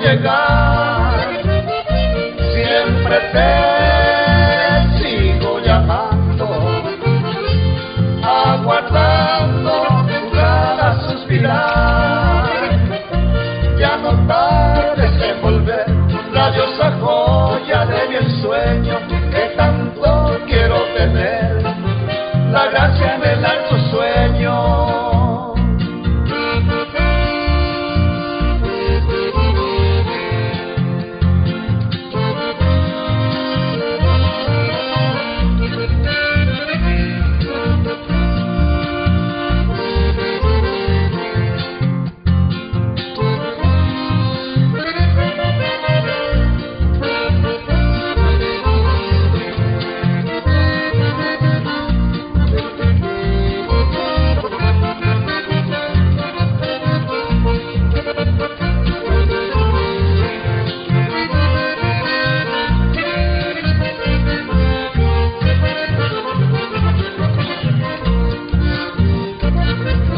llegar. Siempre te sigo llamando, aguardando jugar a suspirar. Ya no tardes en volver, radiosa joya de mi ensueño, que tanto quiero tener, la gracia en el alto sueño.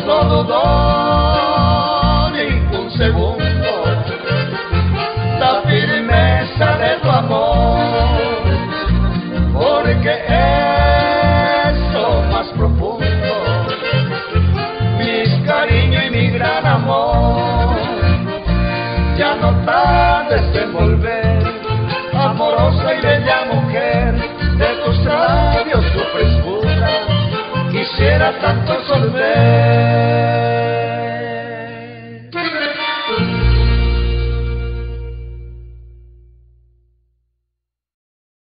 No dudó ni un segundo la firmeza de tu amor, porque es lo más profundo, mis cariños y mi gran amor. Ya no tardes en volver,